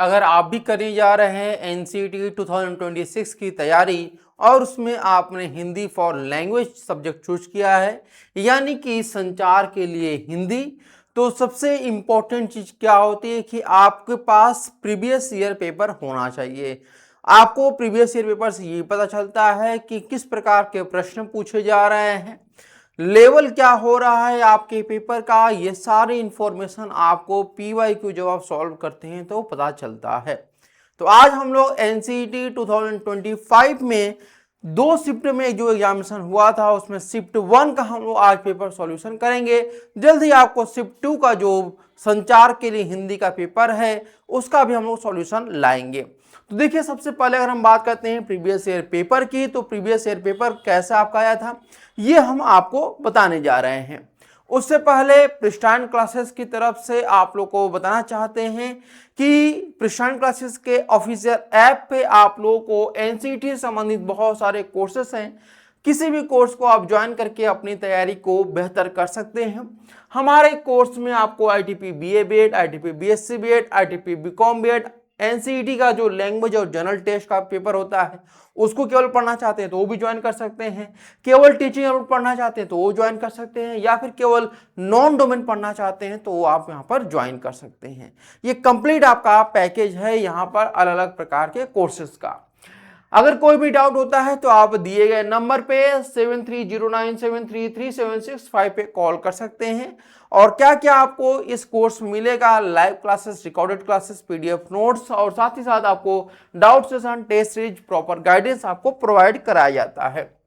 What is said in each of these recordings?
अगर आप भी करने जा रहे हैं एनसीईटी 2026 की तैयारी और उसमें आपने Hindi for language subject choose किया है, यानी कि संचार के लिए हिंदी, तो सबसे इम्पोर्टेंट चीज़ क्या होती है कि आपके पास प्रीवियस ईयर पेपर होना चाहिए। आपको प्रीवियस ईयर पेपर से ये पता चलता है कि किस प्रकार के प्रश्न पूछे जा रहे हैं, लेवल क्या हो रहा है आपके पेपर का, ये सारी इंफॉर्मेशन आपको पीवाईक्यू जब आप सॉल्व करते हैं तो पता चलता है। तो आज हम लोग एनसीईटी 2025 में 2 शिफ्ट में जो एग्जामिनेशन हुआ था उसमें शिफ्ट 1 का हम लोग आज पेपर सॉल्यूशन करेंगे। जल्द ही आपको शिफ्ट 2 का जो संचार के लिए हिंदी का पेपर है उसका भी हम लोग सॉल्यूशन लाएंगे। तो देखिए, सबसे पहले अगर हम बात करते हैं प्रीवियस ईयर पेपर की, तो प्रीवियस ईयर पेपर कैसा आपका आया था ये हम आपको बताने जा रहे हैं। उससे पहले पृष्ठान क्लासेस की तरफ से आप लोग को बताना चाहते हैं कि पृष्ठान क्लासेस के ऑफिशियल ऐप पे आप लोगों को एनसीईटी से संबंधित बहुत सारे कोर्सेस हैं। किसी भी कोर्स को आप ज्वाइन करके अपनी तैयारी को बेहतर कर सकते हैं। हमारे कोर्स में आपको ITP BA BEd, ITP BSc BEd, ITP BCom BEd, NCET का जो लैंग्वेज और जनरल टेस्ट का पेपर होता है उसको केवल पढ़ना चाहते हैं तो वो भी ज्वाइन कर सकते हैं, केवल टीचिंग अबाउट पढ़ना चाहते हैं तो वो ज्वाइन कर सकते हैं, या फिर केवल नॉन डोमेन पढ़ना चाहते हैं तो वो आप यहाँ पर ज्वाइन कर सकते हैं। ये कंप्लीट आपका पैकेज है यहाँ पर अलग अलग प्रकार के कोर्सेज का। अगर कोई भी डाउट होता है तो आप दिए गए नंबर पे 7309733765 पे कॉल कर सकते हैं। और क्या क्या आपको इस कोर्स में मिलेगा, live classes, recorded classes, PDF notes और साथ ही साथ आपको doubt session, test series, proper guidance आपको प्रोवाइड कराया जाता है।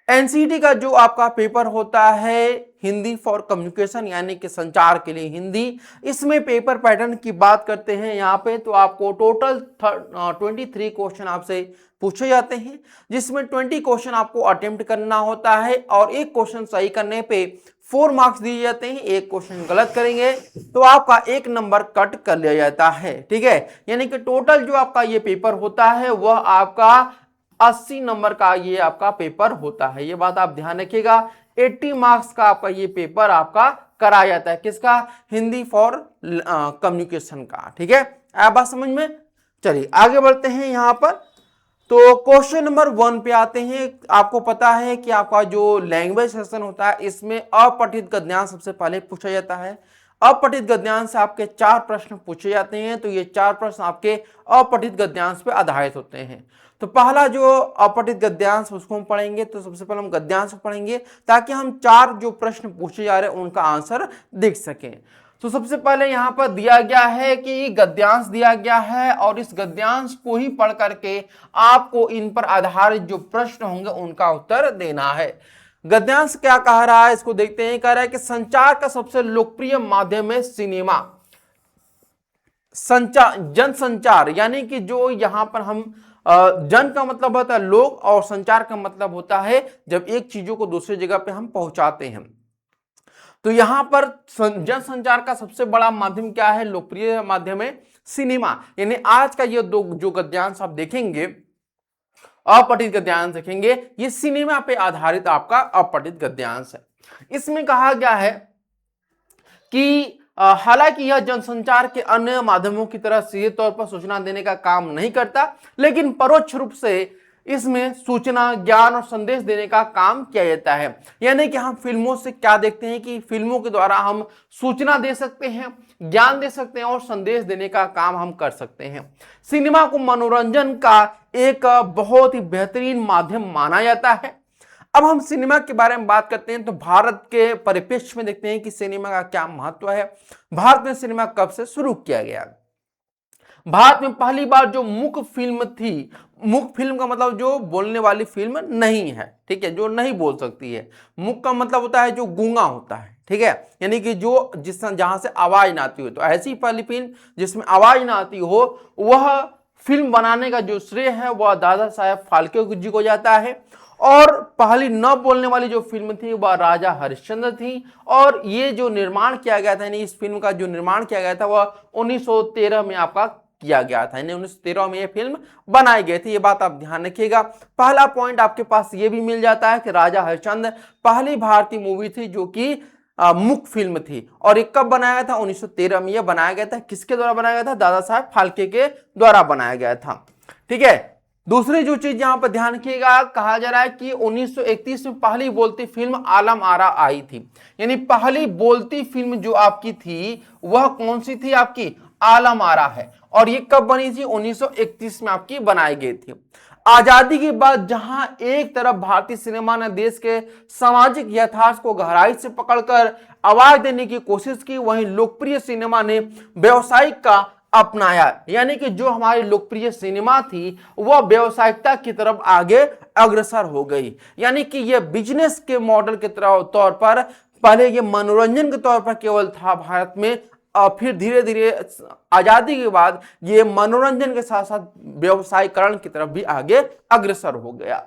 एनसीईटी का जो आपका पेपर होता है हिंदी फॉर कम्युनिकेशन यानी कि संचार के लिए हिंदी, इसमें पेपर पैटर्न की बात करते हैं यहाँ पे तो आपको टोटल 23 क्वेश्चन आपसे पूछे जाते हैं, जिसमें 20 क्वेश्चन आपको अटेम्प्ट करना होता है और एक क्वेश्चन सही करने पे 4 मार्क्स दिए जाते हैं। एक क्वेश्चन गलत करेंगे तो आपका 1 नंबर कट कर लिया जाता है, ठीक है। यानी कि टोटल जो आपका ये पेपर होता है वह आपका 80 नंबर का ये आपका पेपर होता है। ये बात आप ध्यान रखिएगा, 80 मार्क्स का आपका ये पेपर आपका कराया जाता है। किसका? हिंदी फॉर कम्युनिकेशन का, ठीक है। आप बात समझ में? चलिए आगे बढ़ते हैं यहाँ पर। तो क्वेश्चन नंबर 1 पे आते हैं। आपको पता है कि आपका जो लैंग्वेज सेशन होता है इसमें अपठित गद्यांश सबसे पहले पूछा जाता है। अपठित गद्यांश से आपके 4 प्रश्न पूछे जाते हैं, तो ये 4 प्रश्न आपके अपठित गद्यांश पे आधारित होते हैं। तो पहला जो अपठित गद्यांश उसको हम पढ़ेंगे, तो सबसे पहले हम गद्यांश पढ़ेंगे ताकि हम 4 जो प्रश्न पूछे जा रहे हैं उनका आंसर देख सकें। तो सबसे पहले यहाँ पर दिया गया है कि गद्यांश दिया गया है और इस गद्यांश को ही पढ़ करके आपको इन पर आधारित जो प्रश्न होंगे उनका उत्तर देना है। गद्यांश क्या कह रहा है इसको देखते हैं। कह रहा है कि संचार का सबसे लोकप्रिय माध्यम है सिनेमा। जनसंचार यानी कि जो यहाँ पर हम जन का मतलब होता है लोग और संचार का मतलब होता है जब एक चीजों को दूसरी जगह पे हम पहुंचाते हैं। तो यहां पर जनसंचार का सबसे बड़ा माध्यम क्या है, लोकप्रिय माध्यम है सिनेमा। यानी आज का ये जो गद्यांश आप देखेंगे, अपठित गद्यांश देखेंगे, ये सिनेमा पे आधारित आपका अपठित गद्यांश है। इसमें कहा गया है कि हालांकि यह जनसंचार के अन्य माध्यमों की तरह सीधे तौर पर सूचना देने का काम नहीं करता, लेकिन परोक्ष रूप से इसमें सूचना, ज्ञान और संदेश देने का काम किया जाता है। यानी कि हम फिल्मों से क्या देखते हैं कि फिल्मों के द्वारा हम सूचना दे सकते हैं, ज्ञान दे सकते हैं और संदेश देने का काम हम कर सकते हैं। सिनेमा को मनोरंजन का एक बहुत ही बेहतरीन माध्यम माना जाता है। अब हम सिनेमा के बारे में बात करते हैं तो भारत के परिप्रेक्ष्य में देखते हैं कि सिनेमा का क्या महत्व है। भारत में सिनेमा कब से शुरू किया गया? भारत में पहली बार जो मुख्य फिल्म थी, मुख्य फिल्म का मतलब जो बोलने वाली फिल्म नहीं है, ठीक है, जो नहीं बोल सकती है। मुख्य का मतलब होता है जो गूंगा होता है, ठीक है, यानी कि जो जहां से आवाज ना आती हो। तो ऐसी पहली फिल्म जिसमें आवाज ना आती हो, वह फिल्म बनाने का जो श्रेय है वह दादा साहेब फाल्के जी को जाता है। और पहली न बोलने वाली जो फिल्म थी वह राजा हरिश्चंद्र थी। और ये जो निर्माण किया गया था, यानी इस फिल्म का जो निर्माण किया गया था वह 1913 में आपका किया गया था, यानी 1913 में ये फिल्म बनाई गई थी। ये बात आप ध्यान रखिएगा। पहला पॉइंट आपके पास ये भी मिल जाता है कि राजा हरिश्चंद्र पहली भारतीय मूवी थी जो कि मुख्य फिल्म थी। और ये कब बनाया गया था? 1913 में। यह बनाया गया था किसके द्वारा बनाया गया था? दादा साहब फाल्के के द्वारा बनाया गया था। ठीक है। दूसरी जो चीज यहां पर ध्यान रखिएगा, कहा जा रहा है कि 1931 में पहली बोलती फिल्म आलम आरा आई थी। यानी पहली बोलती फिल्म जो आपकी थी वह कौन सी थी? आपकी आलम आरा है। और ये कब बनी थी? 1931 में आपकी बनाई गई थी। आजादी के बाद जहां एक तरफ भारतीय सिनेमा ने देश के सामाजिक यथार्थ को गहराई से पकड़कर आवाज देने की कोशिश की, वहीं लोकप्रिय सिनेमा ने व्यावसायिक का अपनाया। यानी कि जो हमारी लोकप्रिय सिनेमा थी वह व्यावसायिकता की तरफ आगे अग्रसर हो गई। यानी कि यह बिजनेस के मॉडल के तौर पर, पहले ये मनोरंजन के तौर पर केवल था भारत में, और फिर धीरे धीरे आजादी के बाद ये मनोरंजन के साथ साथ व्यवसायीकरण की तरफ भी आगे अग्रसर हो गया।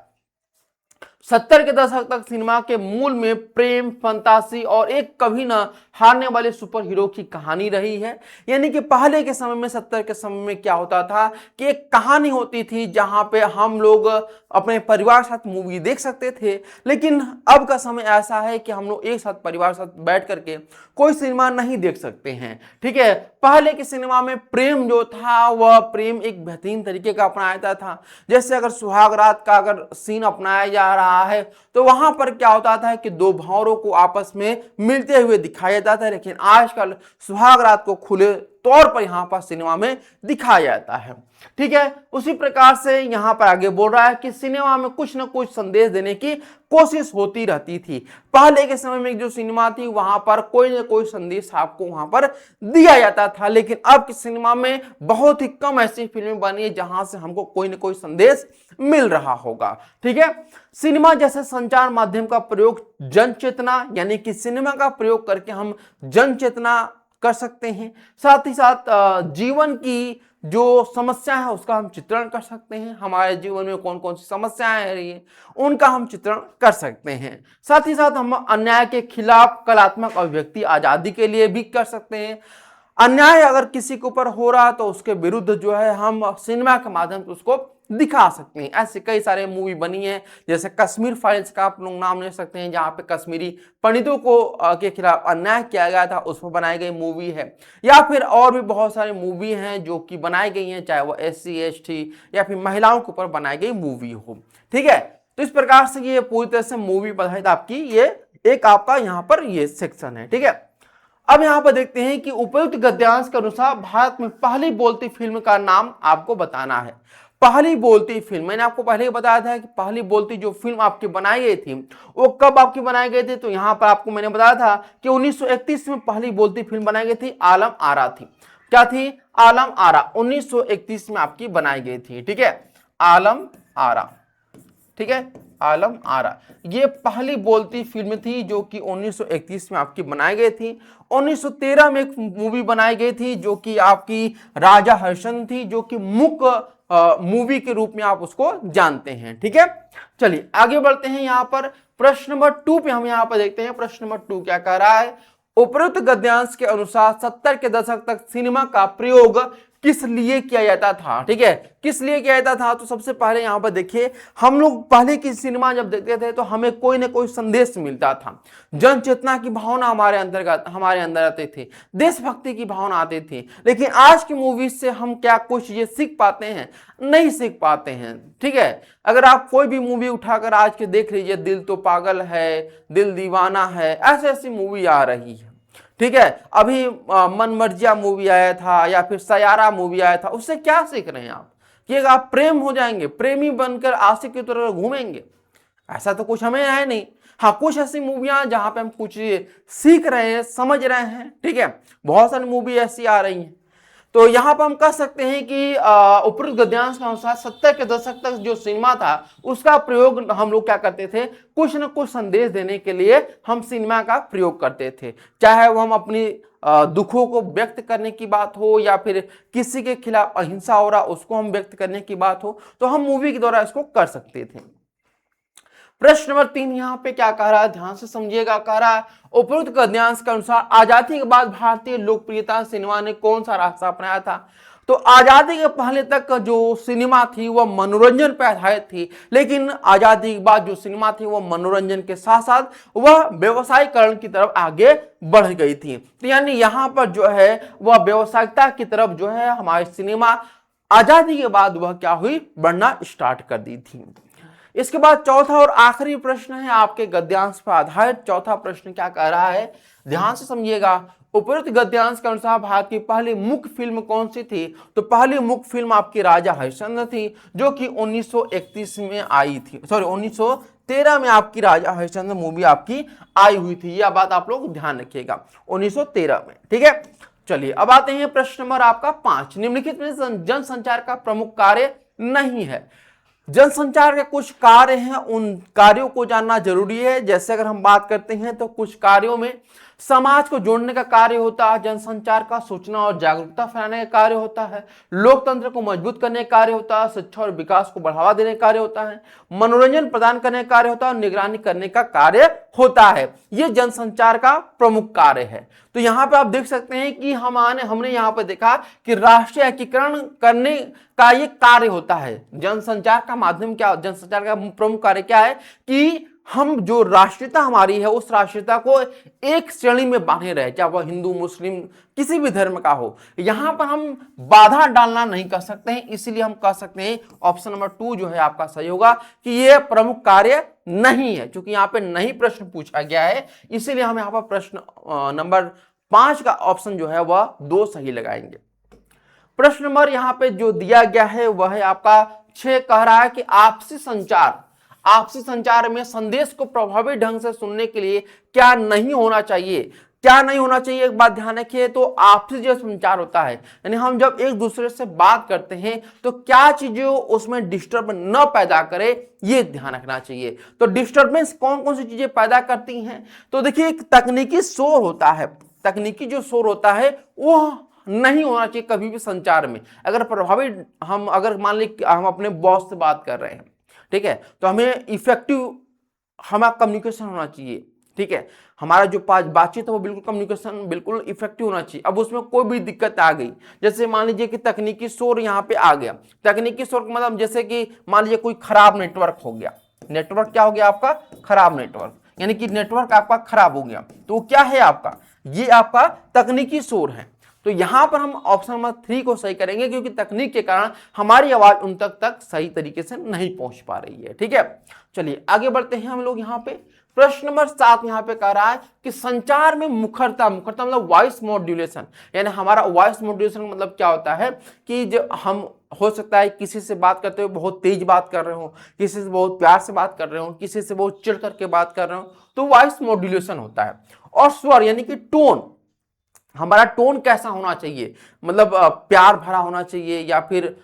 70 के दशक तक सिनेमा के मूल में प्रेम, फंतासी और एक कभी न हारने वाले सुपर हीरो की कहानी रही है। यानी कि पहले के समय में, 70 के समय में क्या होता था कि एक कहानी होती थी जहां पे हम लोग अपने परिवार साथ मूवी देख सकते थे। लेकिन अब का समय ऐसा है कि हम लोग एक साथ परिवार साथ बैठ करके कोई सिनेमा नहीं देख सकते हैं। ठीक है। पहले के सिनेमा में प्रेम जो था वह प्रेम एक बेहतरीन तरीके का अपनाया जाता था। जैसे अगर सुहाग रात का अगर सीन अपनाया जा रहा है तो वहां पर क्या होता था कि दो भंवरों को आपस में मिलते हुए दिखाया जाता है। लेकिन आजकल सुहाग रात को खुले तौर पर यहां पर सिनेमा में दिखाया जाता है। ठीक है। उसी प्रकार से यहां पर आगे बोल रहा है कि सिनेमा में कुछ न कुछ संदेश देने की कोशिश होती रहती थी। पहले के समय में जो सिनेमा थी वहां पर कोई न कोई संदेश आपको वहां पर दिया जाता था। लेकिन अब के सिनेमा में बहुत ही कम ऐसी फिल्में बनी है जहां से हमको कोई न कोई संदेश मिल रहा होगा। ठीक है। सिनेमा जैसे संचार माध्यम का प्रयोग जन चेतना, यानी कि सिनेमा का प्रयोग करके हम जन चेतना कर सकते हैं। साथ ही साथ जीवन की जो समस्या है उसका हम चित्रण कर सकते हैं। हमारे जीवन में कौन कौन सी समस्याएं आ रही है उनका हम चित्रण कर सकते हैं। साथ ही साथ हम अन्याय के खिलाफ कलात्मक अभिव्यक्ति आजादी के लिए भी कर सकते हैं। अन्याय अगर किसी के ऊपर हो रहा तो उसके विरुद्ध जो है हम सिनेमा के माध्यम से उसको दिखा सकते हैं। ऐसे कई सारे मूवी बनी है, जैसे कश्मीर फाइल्स का आप लोग नाम ले सकते हैं, जहां पे कश्मीरी पंडितों को के खिलाफ अन्याय किया गया था, उस पर बनाई गई मूवी है। या फिर और भी बहुत सारी मूवी हैं जो कि बनाई गई हैं, चाहे वो SC ST या फिर महिलाओं के ऊपर बनाई गई मूवी हो। ठीक है। तो इस प्रकार से ये पूरी तरह से मूवी पर आधारित आपकी ये एक आपका यहाँ पर ये सेक्शन है। ठीक है। अब यहां पर देखते हैं कि उपयुक्त गद्यांश के अनुसार भारत में पहली बोलती फिल्म का नाम आपको बताना है। पहली बोलती फिल्म, मैंने आपको पहले ही बताया था कि पहली बोलती जो फिल्म आपकी बनाई गई थी वो कब आपकी बनाई गई थी। तो यहां पर आपको मैंने बताया था कि 1931 में पहली बोलती फिल्म बनाई गई थी, आलम आरा थी। क्या थी? आलम आरा 1931 में आपकी बनाई गई थी। ठीक है। आलम आरा। ठीक है। आलम आरा ये पहली बोलती फिल्म थी जो कि 1931 में आपकी बनाई गई थी। 1913 में एक मूवी बनाई गई थी जो कि आपकी राजा हरिश्चंद्र थी, जो कि मुख्य मूवी के रूप में आप उसको जानते हैं। ठीक है। चलिए आगे बढ़ते हैं। यहां पर प्रश्न नंबर 2 पे हम यहां पर देखते हैं। प्रश्न नंबर 2 क्या कह रहा है? उपरोक्त गद्यांश के अनुसार 70 के दशक तक सिनेमा का प्रयोग किस लिए किया जाता था? ठीक है। किस लिए किया जाता था? तो सबसे पहले यहां पर देखिए, हम लोग पहले की सिनेमा जब देखते थे तो हमें कोई ना कोई संदेश मिलता था। जन चेतना की भावना हमारे अंदर आते थे, देशभक्ति की भावना आती थी। लेकिन आज की मूवीज से हम क्या कुछ चीजें सीख पाते हैं? नहीं सीख पाते हैं। ठीक है। अगर आप कोई भी मूवी उठाकर आज के देख लीजिए, दिल तो पागल है, दिल दीवाना है, ऐसी मूवी आ रही है। ठीक है। अभी मनमर्जिया मूवी आया था या फिर सयारा मूवी आया था, उससे क्या सीख रहे हैं आप? कि आप प्रेम हो जाएंगे, प्रेमी बनकर आशिक की तरह घूमेंगे? ऐसा तो कुछ हमें है नहीं। हाँ, कुछ ऐसी मूवियां जहां पे हम कुछ सीख रहे हैं, समझ रहे हैं। ठीक है। बहुत सारी मूवी ऐसी आ रही हैं। तो यहां पर हम कह सकते हैं कि उपरोक्त गद्यांश के अनुसार 70 के दशक तक जो सिनेमा था उसका प्रयोग हम लोग क्या करते थे? कुछ न कुछ संदेश देने के लिए हम सिनेमा का प्रयोग करते थे। चाहे वो हम अपनी दुखों को व्यक्त करने की बात हो या फिर किसी के खिलाफ अहिंसा हो रहा उसको हम व्यक्त करने की बात हो, तो हम मूवी के द्वारा इसको कर सकते थे। प्रश्न नंबर 3 यहां पे क्या कह रहा है? ध्यान से समझिएगा। कह रहा है उपरोक्त गद्यांश के अनुसार आजादी के बाद भारतीय लोकप्रियता सिनेमा ने कौन सा रास्ता अपनाया था? तो आजादी के पहले तक जो सिनेमा थी वह मनोरंजन पर आधारित थी, लेकिन आजादी के बाद जो सिनेमा थी वह मनोरंजन के साथ साथ वह व्यवसायीकरण की तरफ आगे बढ़ गई थी। तो यानी यहां पर जो है वह व्यवसायिकता की तरफ जो है हमारी सिनेमा आजादी के बाद वह क्या हुई, बढ़ना स्टार्ट कर दी थी। इसके बाद चौथा और आखिरी प्रश्न है आपके गद्यांश पर आधारित। चौथा प्रश्न क्या कह रहा है, ध्यान से समझिएगा। उपयुक्त गद्यांश के अनुसार भारत की पहली मुख्य फिल्म कौन सी थी? तो पहली मुख्य फिल्म आपकी राजा हरिश्चंद्र थी, जो कि 1931 में आई थी, सॉरी 1913 में आपकी राजा हरिश्चंद्र मूवी आपकी आई हुई थी। यह बात आप लोग ध्यान रखिएगा, 1913 में। ठीक है, चलिए अब आते हैं प्रश्न नंबर आपका 5। निम्नलिखित में जनसंचार का प्रमुख कार्य नहीं है। जनसंचार के कुछ कार्य हैं, उन कार्यों को जानना जरूरी है। जैसे अगर हम बात करते हैं तो कुछ कार्यों में समाज को जोड़ने का कार्य होता है जनसंचार का, सूचना और जागरूकता फैलाने का कार्य होता है, लोकतंत्र को मजबूत करने का कार्य होता है, शिक्षा और विकास को बढ़ावा देने का कार्य होता है, मनोरंजन प्रदान करने का कार्य होता है और निगरानी करने का कार्य होता है। ये जनसंचार का प्रमुख कार्य है। तो यहाँ पे आप देख सकते हैं कि हमने यहाँ पे देखा कि राष्ट्रीय एकीकरण करने का ये कार्य होता है। जनसंचार का माध्यम क्या, जनसंचार का प्रमुख कार्य क्या है कि हम जो राष्ट्रीयता हमारी है उस राष्ट्रीयता को एक श्रेणी में बांधे रहे, चाहे वह हिंदू मुस्लिम किसी भी धर्म का हो। यहां पर हम बाधा डालना नहीं कर सकते हैं, इसलिए हम कह सकते हैं ऑप्शन नंबर 2 जो है आपका सही होगा कि यह प्रमुख कार्य नहीं है। क्योंकि यहां पे नहीं प्रश्न पूछा गया है, इसीलिए हम यहां पर प्रश्न नंबर 5 का ऑप्शन जो है वह 2 सही लगाएंगे। प्रश्न नंबर यहां पे जो दिया गया है वह है आपका 6, कह रहा है कि आपसी संचार में संदेश को प्रभावी ढंग से सुनने के लिए क्या नहीं होना चाहिए। क्या नहीं होना चाहिए, एक बात ध्यान रखिए। तो आपसी जो संचार होता है, यानी हम जब एक दूसरे से बात करते हैं तो क्या चीजें उसमें डिस्टर्ब न पैदा करे, ये ध्यान रखना चाहिए। तो डिस्टर्बेंस कौन कौन सी चीजें पैदा करती हैं? तो देखिए, एक तकनीकी शोर होता है। तकनीकी जो शोर होता है वो नहीं होना चाहिए कभी भी संचार में। अगर प्रभावी अगर मान लीजिए हम अपने बॉस से बात कर रहे हैं, ठीक है, तो हमें इफेक्टिव हमारा कम्युनिकेशन होना चाहिए। ठीक है, हमारा जो बातचीत है वो बिल्कुल कम्युनिकेशन बिल्कुल इफेक्टिव होना चाहिए। अब उसमें कोई भी दिक्कत आ गई, जैसे मान लीजिए कि तकनीकी शोर यहाँ पे आ गया। तकनीकी शोर का मतलब जैसे कि मान लीजिए कोई खराब नेटवर्क हो गया। नेटवर्क क्या हो गया आपका? खराब नेटवर्क, यानी कि नेटवर्क आपका खराब हो गया। तो क्या है आपका? ये आपका तकनीकी शोर है। तो यहां पर हम ऑप्शन नंबर 3 को सही करेंगे, क्योंकि तकनीक के कारण हमारी आवाज उन तक सही तरीके से नहीं पहुंच पा रही है। ठीक है, चलिए आगे बढ़ते हैं हम लोग। यहाँ पे प्रश्न नंबर 7 यहाँ पे कह रहा है कि संचार में मुखरता मतलब वॉइस मॉड्यूलेशन, यानी हमारा वॉइस मॉड्यूलेशन मतलब क्या होता है कि जो हम हो सकता है किसी से बात करते हुए बहुत तेज बात कर रहे हो, किसी से बहुत प्यार से बात कर रहे हो, किसी से बहुत चिढ़ करके बात कर रहे हो, तो वॉइस मॉड्यूलेशन होता है। और स्वर यानी कि टोन, हमारा टोन कैसा होना चाहिए, मतलब प्यार भरा होना चाहिए या फिर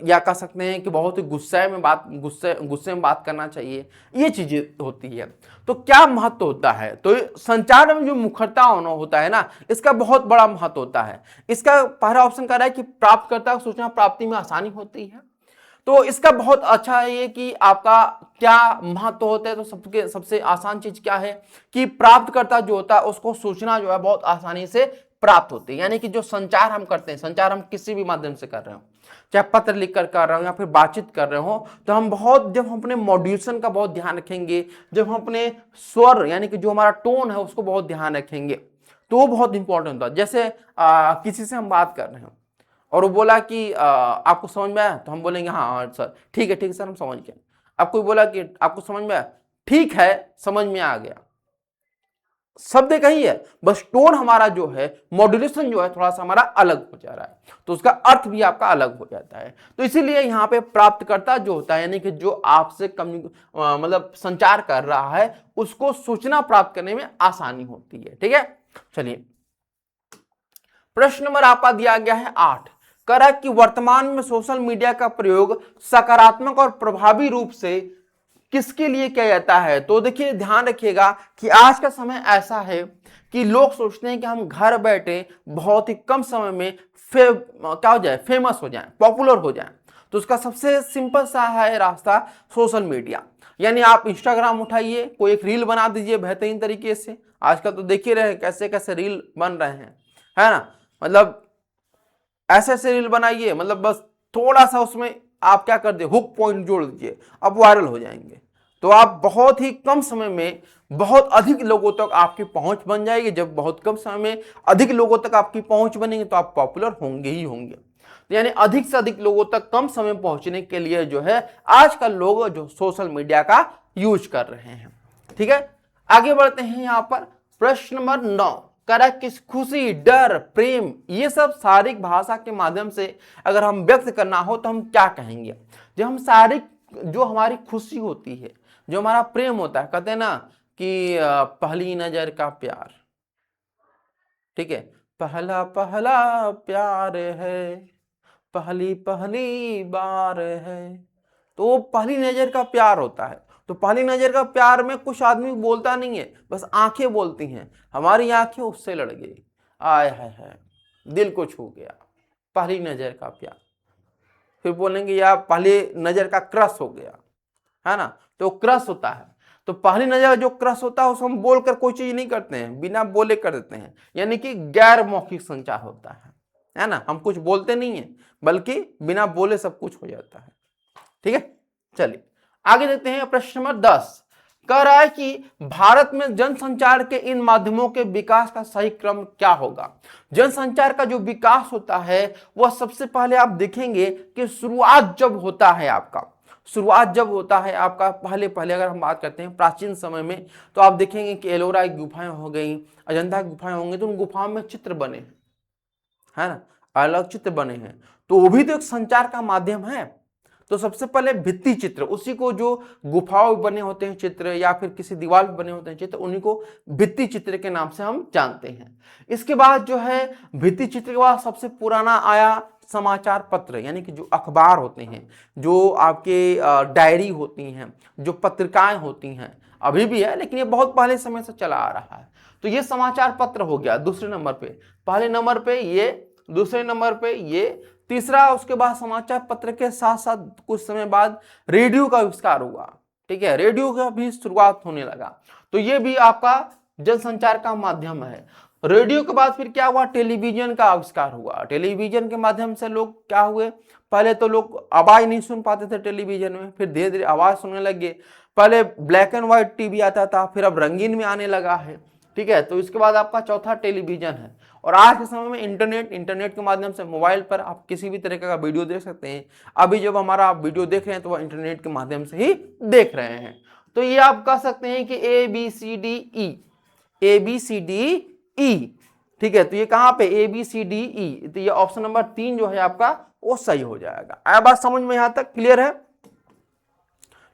या कह सकते हैं कि बहुत ही गुस्से में बात करना चाहिए, ये चीजें होती है। तो क्या महत्व होता है? तो संचार में जो मुखरता होना होता है ना, इसका बहुत बड़ा महत्व होता है। इसका पहला ऑप्शन कह रहा है कि प्राप्तकर्ता को सूचना प्राप्ति में आसानी होती है। तो इसका बहुत अच्छा है ये कि आपका क्या महत्व होता है। तो सबसे आसान चीज क्या है कि प्राप्तकर्ता जो होता है उसको सूचना जो है बहुत आसानी से प्राप्त होती है। यानी कि जो संचार हम करते हैं, संचार हम किसी भी माध्यम से कर रहे हो, चाहे पत्र लिखकर कर रहे हो या फिर बातचीत कर रहे हो, तो जब हम अपने मॉड्यूलेशन का बहुत ध्यान रखेंगे, जब हम अपने स्वर यानी कि जो हमारा टोन है उसको बहुत ध्यान रखेंगे, तो वो बहुत इंपॉर्टेंट होता है। जैसे किसी से हम बात कर रहे हो और वो बोला कि आपको समझ में आया, तो हम बोलेंगे हाँ सर, ठीक है सर, हम समझ गए। अब कोई बोला कि आपको समझ में आया, ठीक है समझ में आ गया। शब्द एक ही है, बस टोन हमारा जो है, मॉड्यूलेशन जो है थोड़ा सा हमारा अलग हो जा रहा है, तो उसका अर्थ भी आपका अलग हो जाता है। तो इसीलिए यहाँ पे प्राप्तकर्ता जो होता है, यानी कि जो आपसे मतलब संचार कर रहा है, उसको सूचना प्राप्त करने में आसानी होती है। ठीक है, चलिए प्रश्न नंबर आपका दिया गया है 8, कह कि वर्तमान में सोशल मीडिया का प्रयोग सकारात्मक और प्रभावी रूप से किसके लिए किया जाता है। तो देखिए ध्यान रखिएगा कि आज का समय ऐसा है कि लोग सोचते हैं कि हम घर बैठे बहुत ही कम समय में क्या हो जाए, फेमस हो जाए, पॉपुलर हो जाए। तो उसका सबसे सिंपल सा है रास्ता सोशल मीडिया। यानी आप इंस्टाग्राम उठाइए, कोई एक रील बना दीजिए बेहतरीन तरीके से। आजकल तो देख ही रहे कैसे कैसे रील बन रहे हैं, है ना। मतलब ऐसे ऐसे रील बनाइए, मतलब बस थोड़ा सा उसमें आप क्या कर दिए, हुक पॉइंट जोड़ दीजिए, अब वायरल हो जाएंगे। तो आप बहुत ही कम समय में बहुत अधिक लोगों तक आपकी पहुंच बन जाएगी। जब बहुत कम समय में अधिक लोगों तक आपकी पहुंच बनेगी तो आप पॉपुलर होंगे ही होंगे। तो यानी अधिक से अधिक लोगों तक कम समय पहुंचने के लिए जो है आजकल लोग जो सोशल मीडिया का यूज कर रहे हैं। ठीक है, आगे बढ़ते हैं यहां पर। प्रश्न नंबर 9 करा किस खुशी, डर, प्रेम, ये सब शारीरिक भाषा के माध्यम से अगर हम व्यक्त करना हो तो हम क्या कहेंगे। जब हम शारीरिक, जो हमारी खुशी होती है, जो हमारा प्रेम होता है, कहते हैं ना कि पहली नजर का प्यार, ठीक है, पहला पहला प्यार है, पहली पहली बार है, तो वो पहली नजर का प्यार होता है। तो पहली नजर का प्यार में कुछ आदमी बोलता नहीं है, बस आंखें बोलती हैं, हमारी आंखें उससे लड़ गई, आय है, दिल को छू गया, पहली नजर का प्यार। फिर बोलेंगे यार पहली नजर का क्रश हो गया, है ना, तो क्रश होता है। तो पहली नजर जो क्रश होता है उसको हम बोलकर कोई चीज नहीं करते हैं, बिना बोले कर देते हैं, यानी कि गैर मौखिक संचार होता है ना, हम कुछ बोलते नहीं है बल्कि बिना बोले सब कुछ हो जाता है। ठीक है, चलिए आगे देखते हैं। प्रश्न नंबर 10 कह रहा है कि भारत में जनसंचार के इन माध्यमों के विकास का सही क्रम क्या होगा। जनसंचार का जो विकास होता है वह सबसे पहले आप देखेंगे कि शुरुआत जब होता है आपका, शुरुआत जब होता है आपका, पहले पहले अगर हम बात करते हैं प्राचीन समय में, तो आप देखेंगे कि एलोरा की गुफाएं हो गई, अजंता की गुफाएं होंगी, तो उन गुफाओं में चित्र बने हैं, है ना, अलग चित्र बने हैं, तो वो भी तो एक संचार का माध्यम है। तो सबसे पहले भित्ति चित्र, उसी को जो गुफाओं बने होते हैं चित्र या फिर किसी दीवार पर बने होते हैं चित्र, उन्हीं को भित्ति चित्र के नाम से हम जानते हैं। इसके बाद जो है भित्ति चित्र के बाद सबसे पुराना आया समाचार पत्र, यानी कि जो अखबार होते हैं, जो आपके डायरी होती हैं, जो पत्रिकाएं होती हैं, अभी भी है लेकिन ये बहुत पहले समय से चला आ रहा है। तो ये समाचार पत्र हो गया दूसरे नंबर पे, पहले नंबर पे ये, दूसरे नंबर पे ये, तीसरा उसके बाद समाचार पत्र के साथ साथ कुछ समय बाद रेडियो का आविष्कार हुआ। ठीक है, रेडियो का भी शुरुआत होने लगा, तो ये भी आपका जनसंचार का माध्यम है। रेडियो के बाद फिर क्या हुआ, टेलीविजन का आविष्कार हुआ। टेलीविजन के माध्यम से लोग क्या हुए, पहले तो लोग आवाज नहीं सुन पाते थे टेलीविजन में, फिर धीरे धीरे आवाज सुनने लगे। पहले ब्लैक एंड व्हाइट टीवी आता था, फिर अब रंगीन में आने लगा है। ठीक है, तो इसके बाद आपका चौथा टेलीविजन है। और आज के समय में इंटरनेट के माध्यम से मोबाइल पर आप किसी भी तरीके का वीडियो देख सकते हैं। अभी जब हमारा आप वीडियो देख रहे हैं तो वह इंटरनेट के माध्यम से ही देख रहे हैं। तो ये आप कह सकते हैं कि A B C D E, ठीक है, तो ये कहां पे A B C D E, तो ये ऑप्शन नंबर 3 जो है आपका वो सही हो जाएगा। आया बात समझ में, यहां तक क्लियर है।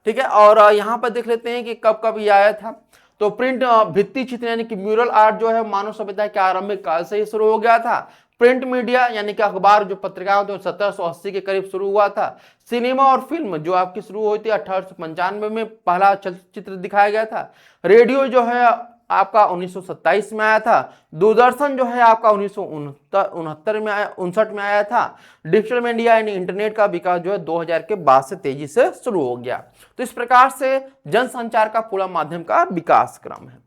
ठीक है, और यहां पर देख लेते हैं कि कब कब ये आया था। तो प्रिंट भित्ति चित्र यानी कि म्यूरल आर्ट जो है मानव सभ्यता के आरंभिक काल से ही शुरू हो गया था। प्रिंट मीडिया यानी कि अखबार जो पत्रिकाएं होती है 1780 के करीब शुरू हुआ था। सिनेमा और फिल्म जो आपकी शुरू हुई थी 1895 में पहला चलचित्र दिखाया गया था। रेडियो जो है आपका 1927 में आया था। दूरदर्शन जो है आपका 1969 में आया, 59 में आया था। डिजिटल मीडिया यानी इंटरनेट का विकास जो है 2000 के बाद से तेजी से शुरू हो गया। तो इस प्रकार से जनसंचार का पूरा माध्यम का विकास क्रम है।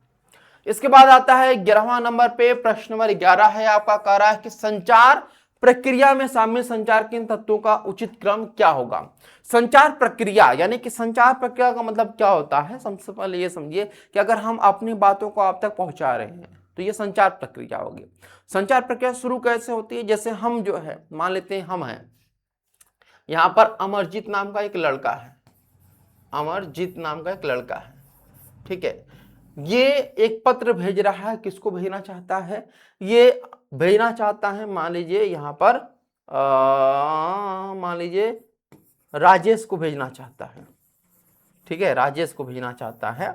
इसके बाद आता है 11वां नंबर पे, प्रश्न नंबर 11 है आपका, कह रहा है कि संचार प्रक्रिया में शामिल संचार के इन तत्वों का उचित क्रम क्या होगा। संचार प्रक्रिया यानी कि संचार प्रक्रिया का मतलब क्या होता है, सबसे पहले ये समझिए कि अगर हम अपनी बातों को आप तक पहुंचा रहे हैं तो ये संचार प्रक्रिया होगी। संचार प्रक्रिया शुरू कैसे होती है, जैसे हम जो है मान लेते हैं हम हैं, यहां पर अमरजीत नाम का एक लड़का है, अमरजीत नाम का एक लड़का है, ठीक है, ये एक पत्र भेज रहा है, किसको भेजना चाहता है, ये भेजना चाहता है मान लीजिए यहां पर मान लीजिए राजेश को भेजना चाहता है। ठीक है, राजेश को भेजना चाहता है।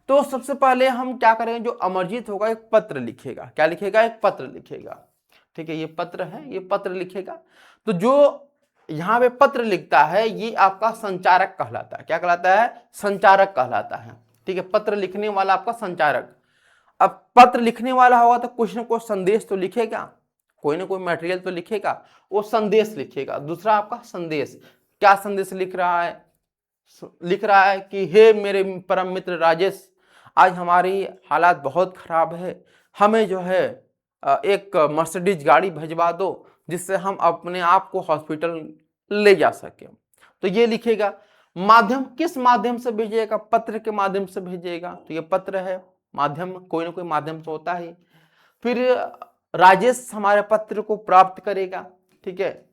तो सबसे पहले हम क्या करेंगे, जो अमरजीत होगा एक पत्र लिखेगा। क्या लिखेगा, एक पत्र लिखेगा। ठीक है, ये पत्र है, ये पत्र लिखेगा। तो जो यहां पे पत्र लिखता है ये आपका संचारक कहलाता है। क्या कहलाता है, संचारक कहलाता है। ठीक है, पत्र लिखने वाला आपका संचारक। अब पत्र लिखने वाला होगा तो कुछ ना कुछ संदेश तो लिखेगा, कोई ना कोई मटेरियल तो लिखेगा, वो संदेश लिखेगा। दूसरा आपका संदेश, क्या संदेश लिख रहा है, लिख रहा है कि हे मेरे परम मित्र राजेश, आज हमारी हालात बहुत खराब है, हमें जो है एक मर्सिडीज गाड़ी भिजवा दो जिससे हम अपने आप को हॉस्पिटल ले जा सके। तो ये लिखेगा। माध्यम किस माध्यम से भेजिएगा? पत्र के माध्यम से भेजिएगा, तो ये पत्र है, माध्यम कोई ना कोई माध्यम से होता है। फिर राजेश हमारे पत्र को प्राप्त करेगा, ठीक है,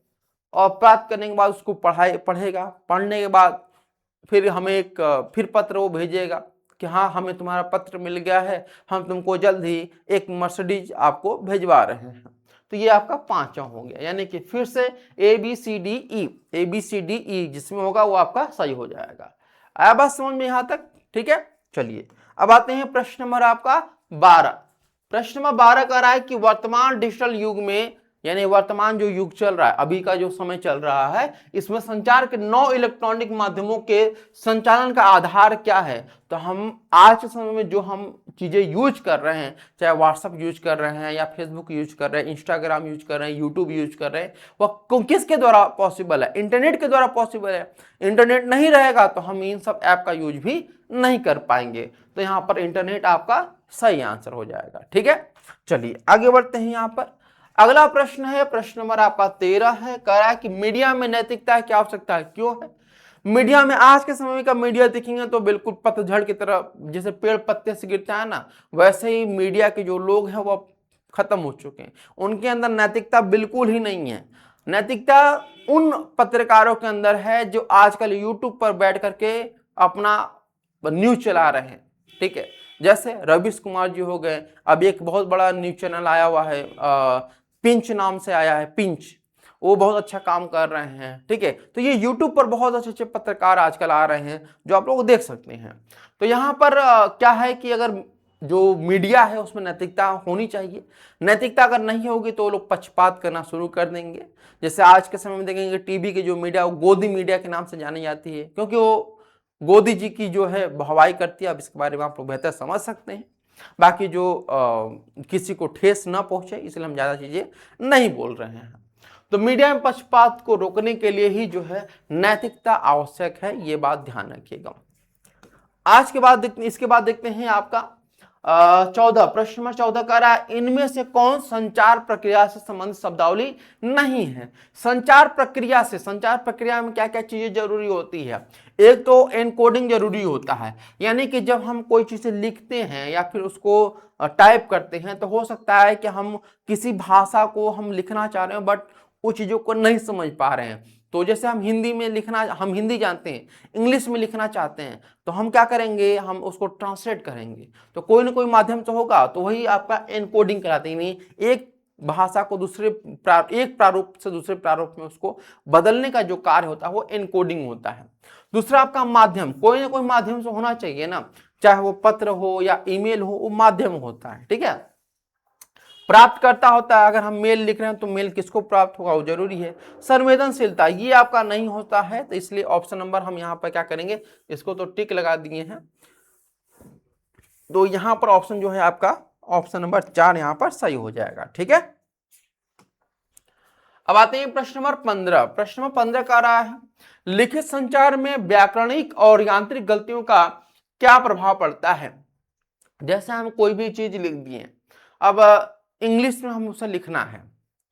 और प्राप्त करने के बाद उसको पढ़ेगा, पढ़ने के बाद फिर हमें एक फिर पत्र वो भेजेगा कि हाँ हमें तुम्हारा पत्र मिल गया है, हम तुमको जल्द ही एक मर्सिडीज आपको भेजवा रहे हैं। तो ये आपका पांचवा हो गया, यानी कि फिर से ABCDE जिसमें होगा वो आपका सही हो जाएगा। आया बात समझ में यहां तक? ठीक है, चलिए अब आते हैं प्रश्न नंबर आपका 12। प्रश्न नंबर 12 कह रहा है कि वर्तमान डिजिटल युग में, यानी वर्तमान जो युग चल रहा है, अभी का जो समय चल रहा है, इसमें संचार के 9 इलेक्ट्रॉनिक माध्यमों के संचालन का आधार क्या है? तो हम आज के समय में जो हम चीजें यूज कर रहे हैं, चाहे व्हाट्सएप यूज कर रहे हैं या फेसबुक यूज कर रहे हैं, इंस्टाग्राम यूज कर रहे हैं, यूट्यूब यूज कर रहे हैं, वह किसके द्वारा पॉसिबल है? इंटरनेट के द्वारा पॉसिबल है। इंटरनेट नहीं रहेगा तो हम इन सब ऐप का यूज भी नहीं कर पाएंगे। तो यहाँ पर इंटरनेट आपका सही आंसर हो जाएगा। ठीक है, चलिए आगे बढ़ते हैं। यहाँ पर अगला प्रश्न है, प्रश्न नंबर आपका 13 है। कह रहा है कि मीडिया में नैतिकता की आवश्यकता है, क्यों है? मीडिया में आज के समय का मीडिया देखेंगे तो बिल्कुल पतझड़ की तरह, जैसे पेड़ पत्ते से गिरता है ना, वैसे ही मीडिया के जो लोग हैं वो खत्म हो चुके हैं। उनके अंदर नैतिकता बिल्कुल ही नहीं है। नैतिकता उन पत्रकारों के अंदर है जो आजकल यूट्यूब पर बैठ करके अपना न्यूज चला रहे हैं। ठीक है, जैसे रवीश कुमार जी हो गए, अभी एक बहुत बड़ा न्यूज चैनल आया हुआ है, पिंच नाम से आया है, पिंच, वो बहुत अच्छा काम कर रहे हैं। ठीक है, तो ये YouTube पर बहुत अच्छे अच्छे पत्रकार आजकल आ रहे हैं जो आप लोग देख सकते हैं। तो यहाँ पर क्या है कि अगर जो मीडिया है उसमें नैतिकता होनी चाहिए। नैतिकता अगर नहीं होगी तो लोग पक्षपात करना शुरू कर देंगे। जैसे आज के समय में देखेंगे टीवी की जो मीडिया, वो गोदी मीडिया के नाम से जानी जाती है, क्योंकि वो गोदी जी की जो है वाहवाही करती है। अब इसके बारे में आप लोग बेहतर समझ सकते हैं। बाकी जो किसी को ठेस न पहुंचे इसलिए हम ज्यादा चीजें नहीं बोल रहे हैं। तो मीडिया में पक्षपात को रोकने के लिए ही जो है नैतिकता आवश्यक है, ये बात ध्यान रखिएगा। आज के बाद इसके बाद देखते हैं आपका 14, प्रश्न नंबर 14 कह रहा है इनमें से कौन संचार प्रक्रिया से संबंधित शब्दावली नहीं है? संचार प्रक्रिया से, संचार प्रक्रिया में क्या क्या चीजें जरूरी होती है? एक तो एनकोडिंग जरूरी होता है, यानी कि जब हम कोई चीजें लिखते हैं या फिर उसको टाइप करते हैं तो हो सकता है कि हम किसी भाषा को हम लिखना चाह रहे हैं बट उन चीजों को नहीं समझ पा रहे हैं। तो जैसे हम हिंदी में लिखना, हम हिंदी जानते हैं, इंग्लिश में लिखना चाहते हैं, तो हम क्या करेंगे, हम उसको ट्रांसलेट करेंगे। तो कोई ना कोई माध्यम से होगा, तो वही आपका एनकोडिंग कहलाते हैं। यानी एक भाषा को एक प्रारूप से दूसरे प्रारूप में उसको बदलने का जो कार्य होता है वो एनकोडिंग होता है। दूसरा आपका माध्यम, कोई ना कोई माध्यम से होना चाहिए ना, चाहे वो पत्र हो या ईमेल हो, वो माध्यम होता है। ठीक है, प्राप्त करता होता है, अगर हम मेल लिख रहे हैं तो मेल किसको प्राप्त होगा वो जरूरी है। संवेदनशीलता ये आपका नहीं होता है, तो इसलिए ऑप्शन नंबर हम यहाँ पर क्या करेंगे, इसको तो टिक लगा दिए हैं, तो यहाँ पर ऑप्शन जो है आपका ऑप्शन नंबर 4 यहाँ पर सही हो जाएगा। ठीक है, अब आते हैं प्रश्न नंबर 15। प्रश्न नंबर 15 का रहा है लिखित संचार में व्याकरणिक और यांत्रिक गलतियों का क्या प्रभाव पड़ता है? जैसे हम कोई भी चीज लिख दिए, अब इंग्लिश में हम उसे लिखना है।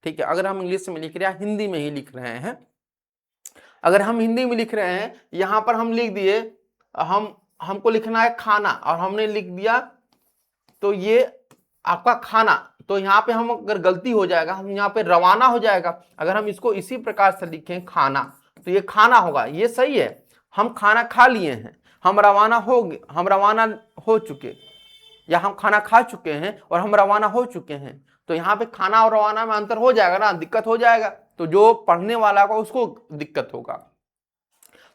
ठीक है, अगर हम इंग्लिश में लिख रहे हैं, हिंदी में ही लिख रहे हैं, अगर हम हिंदी में लिख रहे हैं, यहां पर हम लिख दिए, हमको लिखना है खाना और हमने लिख दिया तो ये आपका खाना, तो यहाँ पे हम अगर गलती हो जाएगा, हम यहाँ पे रवाना हो जाएगा। अगर हम इसको इसी प्रकार से लिखें खाना, तो ये खाना होगा, ये सही है, हम खाना खा लिए हैं, हम रवाना हो चुके, या हम खाना खा चुके हैं और हम रवाना हो चुके हैं। तो यहाँ पे खाना और रवाना में अंतर हो जाएगा ना, दिक्कत हो जाएगा, तो जो पढ़ने वाला को उसको दिक्कत होगा।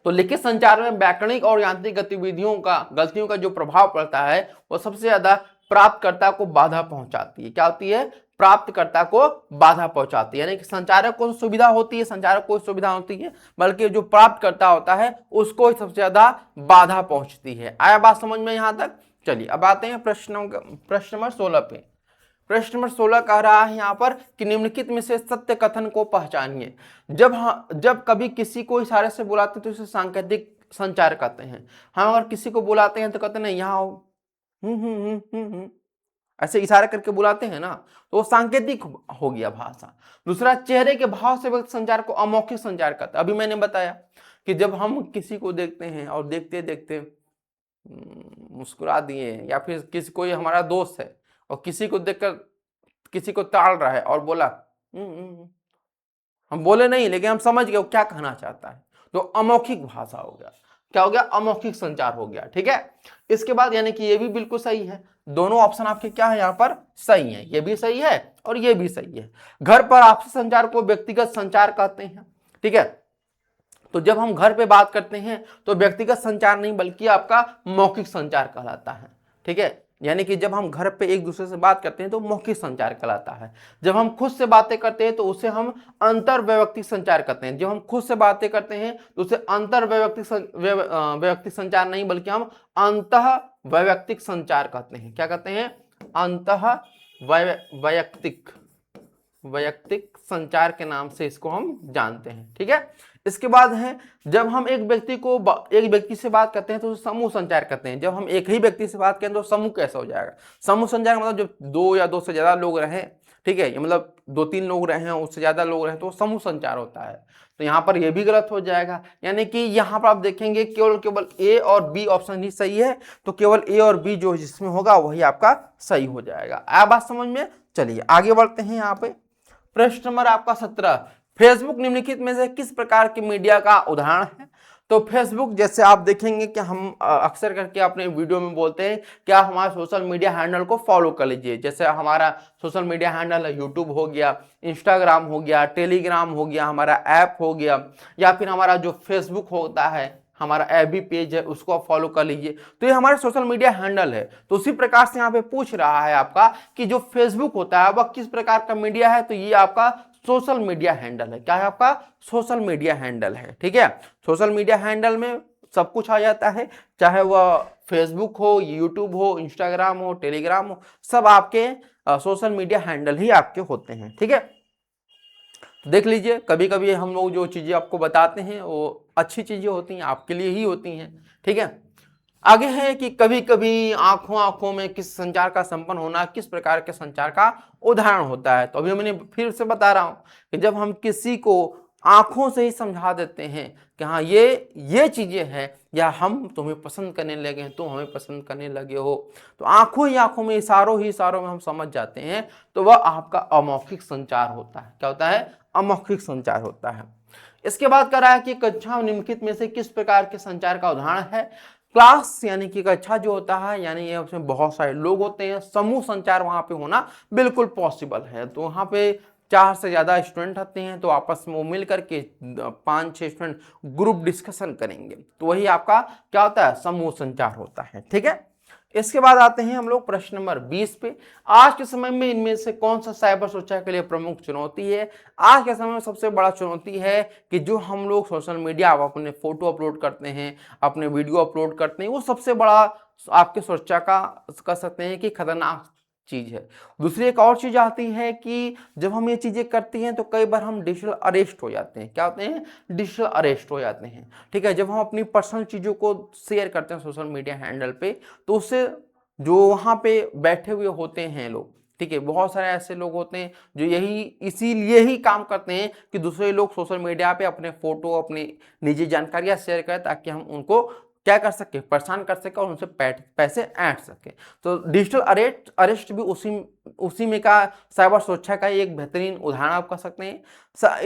तो लिखित संचार में व्याकरणिक और यांत्रिक गलतियों का जो प्रभाव पड़ता है वो सबसे ज्यादा प्राप्तकर्ता को बाधा पहुंचाती है। क्या होती है? प्राप्तकर्ता को बाधा पहुंचाती है। यानी कि संचारक को सुविधा होती है, संचारक को सुविधा होती है, बल्कि जो प्राप्तकर्ता होता है उसको सबसे ज्यादा बाधा पहुंचती है। आया बात समझ में यहां तक? चलिए अब आते हैं प्रश्न नंबर 16 पे। प्रश्न नंबर 16 कह रहा है यहाँ पर कि निम्नलिखित में से सत्य कथन को पहचानिए। जब कभी किसी को इशारे से बुलाते तो इसे सांकेतिक संचार कहते हैं। हम अगर किसी को बुलाते हैं तो कहते हैं यहाँ आओ, ऐसे इशारा करके बुलाते हैं ना, तो वो सांकेतिक हो गया भाषा। दूसरा, चेहरे के भाव से व्यक्त संचार को अमौखिक संचार कहता है। अभी मैंने बताया कि जब हम किसी को देखते हैं और देखते देखते मुस्कुरा दिए, या फिर किसी कोई हमारा दोस्त है और किसी को देखकर किसी को ताड़ रहा है और बोला हम बोले नहीं लेकिन हम समझ गए वो क्या कहना चाहता है, तो अमौखिक भाषा हो गया। क्या हो गया? अमौखिक संचार हो गया। ठीक है, इसके बाद यानी कि ये भी बिल्कुल सही है, दोनों ऑप्शन आपके क्या है यहाँ पर सही है, ये भी सही है और ये भी सही है। घर पर आपसी संचार को व्यक्तिगत संचार कहते हैं। ठीक है, तो जब हम घर पे बात करते हैं तो व्यक्तिगत संचार नहीं बल्कि आपका मौखिक संचार कहलाता है। ठीक है, यानी कि जब हम घर पे एक दूसरे से बात करते हैं तो मौखिक संचार कहलाता है। जब हम खुद से बातें करते हैं तो उसे हम अंतर वैयक्तिक संचार कहते हैं। जब हम खुद से बातें करते हैं तो उसे अंतर वैयक्तिक संचार नहीं बल्कि हम अंतः वैयक्तिक संचार कहते हैं। क्या कहते हैं? अंतः वैयक्तिक संचार के नाम से इसको हम जानते हैं। ठीक है, इसके बाद है जब हम एक व्यक्ति से बात करते हैं तो समूह संचार करते हैं। जब हम एक ही व्यक्ति से बात करें तो समूह कैसा हो जाएगा? समूह संचार मतलब जब दो या दो से ज्यादा लोग रहे, ठीक है, मतलब 2-3 लोग रहे हैं, उससे ज्यादा लोग रहे तो समूह संचार होता है। तो यहाँ पर यह भी गलत हो जाएगा, यानी कि यहाँ पर आप देखेंगे केवल ए और बी ऑप्शन ही सही है, तो केवल ए और बी जो जिसमें होगा वही आपका सही हो जाएगा। आया बात समझ में? चलिए आगे बढ़ते हैं। यहाँ पे प्रश्न नंबर आपका 17, फेसबुक निम्नलिखित में से किस प्रकार की मीडिया का उदाहरण है? तो फेसबुक जैसे आप देखेंगे कि हम अक्सर करके अपने वीडियो में बोलते हैं कि आप हमारे सोशल मीडिया हैंडल को फॉलो कर लीजिए। जैसे हमारा सोशल मीडिया हैंडल है, यूट्यूब हो गया, इंस्टाग्राम हो गया, टेलीग्राम हो गया, हमारा ऐप हो गया, या फिर हमारा जो फेसबुक होता है, हमारा एबी पेज है, उसको आप फॉलो कर लीजिए। तो ये हमारे सोशल मीडिया हैंडल है। तो उसी प्रकार से यहाँ पे पूछ रहा है आपका कि जो फेसबुक होता है वह किस प्रकार का मीडिया है? तो ये आपका सोशल मीडिया हैंडल है। क्या है? आपका सोशल मीडिया हैंडल है। ठीक है, सोशल मीडिया हैंडल में सब कुछ आ जाता है, चाहे वह फेसबुक हो, यूट्यूब हो, इंस्टाग्राम हो, टेलीग्राम हो, सब आपके सोशल मीडिया हैंडल ही आपके होते हैं। ठीक है, तो देख लीजिए, कभी कभी हम लोग जो चीजें आपको बताते हैं वो अच्छी चीजें होती हैं, आपके लिए ही होती हैं। ठीक है, आगे है कि कभी कभी आंखों आंखों में किस संचार का संपन्न होना किस प्रकार के संचार का उदाहरण होता है? तो अभी मैंने फिर से बता रहा हूं कि जब हम किसी को आंखों से ही समझा देते हैं कि हाँ ये चीजें हैं, या हम तुम्हें पसंद करने लगे हैं, तुम हमें पसंद करने लगे हो, तो आंखों ही आंखों में, इशारों ही इशारों में हम समझ जाते हैं, तो वह आपका अमौखिक संचार होता है। क्या होता है? अमौखिक संचार होता है। इसके बाद कह रहा है कि कक्षा निम्नलिखित में से किस प्रकार के संचार का उदाहरण है? क्लास यानी कि कक्षा जो होता है, यानी ये उसमें बहुत सारे लोग होते हैं, समूह संचार वहां पे होना बिल्कुल पॉसिबल है। तो वहां पे 4 से ज्यादा स्टूडेंट आते हैं तो आपस में वो मिल करके 5-6 स्टूडेंट ग्रुप डिस्कशन करेंगे, तो वही आपका क्या होता है? समूह संचार होता है। ठीक है, इसके बाद आते हैं हम लोग प्रश्न नंबर 20 पे। आज के समय में इनमें से कौन सा साइबर सुरक्षा के लिए प्रमुख चुनौती है? आज के समय में सबसे बड़ा चुनौती है कि जो हम लोग सोशल मीडिया अपने फोटो अपलोड करते हैं, अपने वीडियो अपलोड करते हैं, वो सबसे बड़ा आपके सुरक्षा का कह सकते हैं कि खतरनाक चीज है। दूसरी एक और चीज आती है कि जब हम ये चीजें करती हैं तो कई बार हम डिजिटल अरेस्ट हो जाते हैं। क्या होते हैं? डिजिटल अरेस्ट हो जाते हैं। ठीक है, जब हम अपनी पर्सनल चीजों को शेयर करते हैं सोशल मीडिया हैंडल पे, तो उससे जो वहां पे बैठे हुए होते हैं लोग, ठीक है, बहुत सारे ऐसे लोग होते हैं जो यही इसीलिए ही काम करते हैं कि दूसरे लोग सोशल मीडिया पे अपने फोटो, अपनी निजी जानकारियां शेयर करें ताकि हम उनको क्या कर सके? परेशान कर सके और उनसे पैसे ऐंठ सके। तो डिजिटल अरेस्ट भी उसी में का साइबर सुरक्षा का एक बेहतरीन उदाहरण आप कह सकते हैं।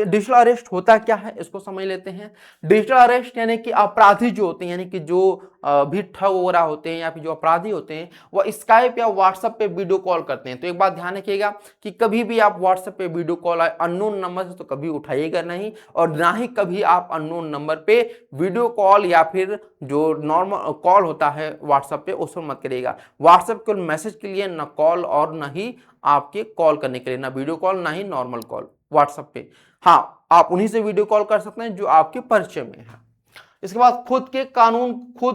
डिजिटल अरेस्ट होता क्या है इसको समझ लेते हैं। डिजिटल अरेस्ट यानी कि अपराधी जो होते हैं, यानी कि जो भी ठग वगैरह होते हैं या फिर जो अपराधी होते हैं, वह स्काइप या व्हाट्सएप पे वीडियो कॉल करते हैं। तो एक बात ध्यान रखिएगा कि कभी भी आप व्हाट्सएप पे वीडियो कॉल अननोन नंबर से तो कभी उठाइएगा नहीं, और ना ही कभी आप अननोन नंबर पे वीडियो कॉल या फिर जो नॉर्मल कॉल होता है व्हाट्सएप पे उस पर मत करिएगा। व्हाट्सएप केवल मैसेज के लिए, ना कॉल और ना ही आपके कॉल करने के लिए, ना वीडियो कॉल ना ही नॉर्मल कॉल व्हाट्सएप पे। हाँ, आप उन्हीं से वीडियो कॉल कर सकते हैं जो आपके परिचय में है। इसके बाद खुद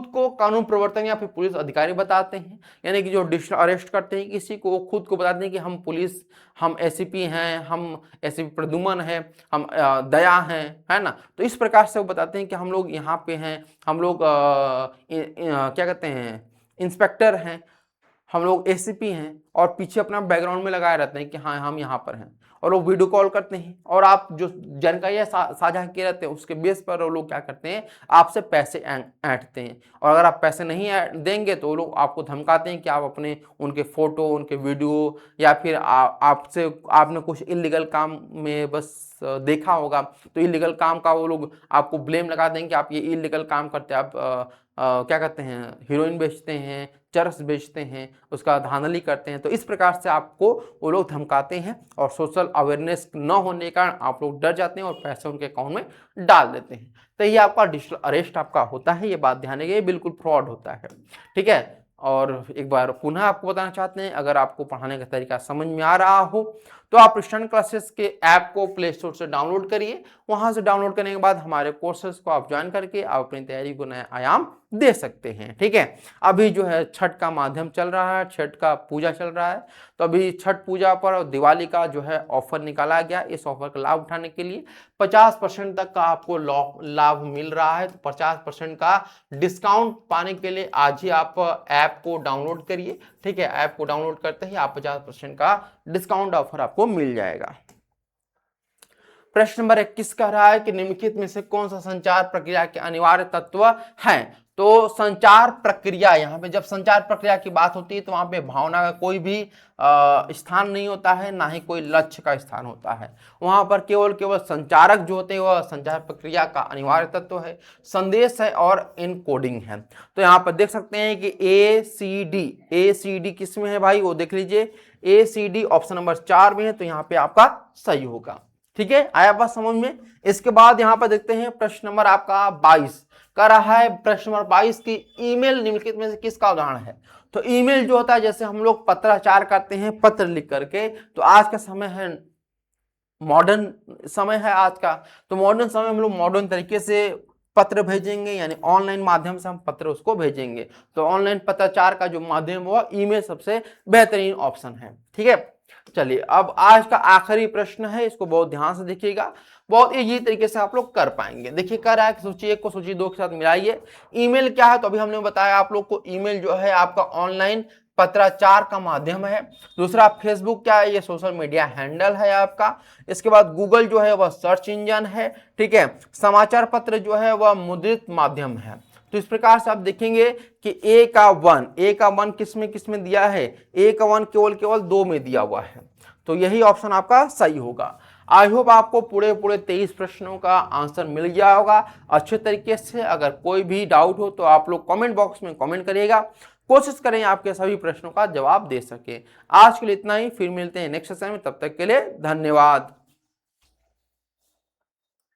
को कानून प्रवर्तन या फिर पुलिस अधिकारी बताते हैं, यानी कि जो डिजिटल अरेस्ट करते हैं किसी को, खुद को बताते हैं कि हम पुलिस, हम एसीपी हैं, हम एसीपी प्रद्युमन हैं, हम दया हैं, है ना। तो इस प्रकार से वो बताते हैं कि हम लोग यहाँ पे हैं, हम लोग क्या कहते हैं, इंस्पेक्टर हैं, हम लोग एसीपी हैं और पीछे अपना बैकग्राउंड में लगाए रहते हैं कि हाँ हम यहाँ पर हैं, और वो वीडियो कॉल करते हैं और आप जो जानकारियाँ साझा किए रहते हैं उसके बेस पर वो लोग क्या करते हैं, आपसे पैसे ऐंठते हैं। और अगर आप पैसे नहीं देंगे तो वो लोग आपको धमकाते हैं कि आप अपने उनके फोटो, उनके वीडियो, या फिर आपसे आपने कुछ इलीगल काम में बस देखा होगा तो इलीगल काम का वो लोग आपको ब्लेम लगा देंगे कि आप ये इलीगल काम करते हैं, आप क्या करते हैं, हीरोइन बेचते हैं, चरस बेचते हैं, उसका धांधली करते हैं। तो इस प्रकार से आपको वो लोग धमकाते हैं और सोशल अवेयरनेस न होने के कारण आप लोग डर जाते हैं और पैसे उनके अकाउंट में डाल देते हैं। तो ये आपका डिजिटल अरेस्ट आपका होता है, ये बात ध्यान रखिए, बिल्कुल फ्रॉड होता है। ठीक है, और एक बार पुनः आपको बताना चाहते हैं, अगर आपको पढ़ाने का तरीका समझ में आ रहा हो तो आप स्टूडेंट क्लासेस के ऐप को प्ले स्टोर से डाउनलोड करिए। वहां से डाउनलोड करने के बाद हमारे कोर्सेज को आप ज्वाइन करके आप अपनी तैयारी को नया आयाम दे सकते हैं। ठीक है, अभी जो है छठ का माध्यम चल रहा है, छठ का पूजा चल रहा है, तो अभी छठ पूजा पर और दिवाली का जो है ऑफर निकाला गया। इस ऑफर का लाभ उठाने के लिए 50% तक का आपको लाभ मिल रहा है। तो 50% का डिस्काउंट पाने के लिए आज ही आप ऐप को डाउनलोड करिए। ठीक है, ऐप को डाउनलोड करते ही आप 50% का डिस्काउंट ऑफर आपको मिल जाएगा। प्रश्न नंबर 21 कह रहा है कि निम्नलिखित में से कौन सा संचार प्रक्रिया के अनिवार्य तत्व है। तो संचार प्रक्रिया, यहाँ पे जब संचार प्रक्रिया की बात होती है तो वहां पे भावना का कोई भी स्थान नहीं होता है, ना ही कोई लक्ष्य का स्थान होता है। वहां पर केवल संचारक जो होते हैं वह संचार प्रक्रिया का अनिवार्य तत्व है, संदेश है और इनकोडिंग है। तो यहाँ पर देख सकते हैं कि ACD किस में है भाई, वो देख लीजिए, ACD ऑप्शन नंबर 4 में है, तो यहाँ पे आपका सही होगा। ठीक है, आया बात समझ में। इसके बाद यहां पर देखते हैं प्रश्न नंबर आपका 22 कर रहा है। प्रश्न नंबर 22 की ईमेल निम्नलिखित में से किसका उदाहरण है। तो ईमेल जो होता है, जैसे हम लोग पत्राचार करते हैं पत्र लिख करके, तो आज का समय है, मॉडर्न समय है आज का, तो मॉडर्न समय हम लोग मॉडर्न तरीके से पत्र भेजेंगे, यानी ऑनलाइन माध्यम से हम पत्र उसको भेजेंगे। तो ऑनलाइन पत्राचार का जो माध्यम हुआ, ईमेल सबसे बेहतरीन ऑप्शन है। ठीक है, चलिए अब आज का आखिरी प्रश्न है, इसको बहुत ध्यान से देखिएगा, बहुत इजी तरीके से आप लोग कर पाएंगे। देखिए क्या रहा है कि सूची 1 को सूची 2 के साथ मिलाइए। ईमेल क्या है, तो अभी हमने बताया आप लोग को, ईमेल जो है आपका ऑनलाइन पत्राचार का माध्यम है। दूसरा फेसबुक क्या है, ये सोशल मीडिया हैंडल है आपका। इसके बाद गूगल जो है वह सर्च इंजन है। ठीक है, समाचार पत्र जो है वह मुद्रित माध्यम है। तो इस प्रकार से आप देखेंगे कि ए का वन किस में दिया है, ए का 1 केवल 2 में दिया हुआ है, तो यही ऑप्शन आपका सही होगा। आई होप आपको पूरे 23 प्रश्नों का आंसर मिल गया होगा अच्छे तरीके से। अगर कोई भी डाउट हो तो आप लोग कमेंट बॉक्स में कमेंट करिएगा, कोशिश करें आपके सभी प्रश्नों का जवाब दे सके। आज के लिए इतना ही, फिर मिलते हैं नेक्स्ट सेशन में, तब तक के लिए धन्यवाद।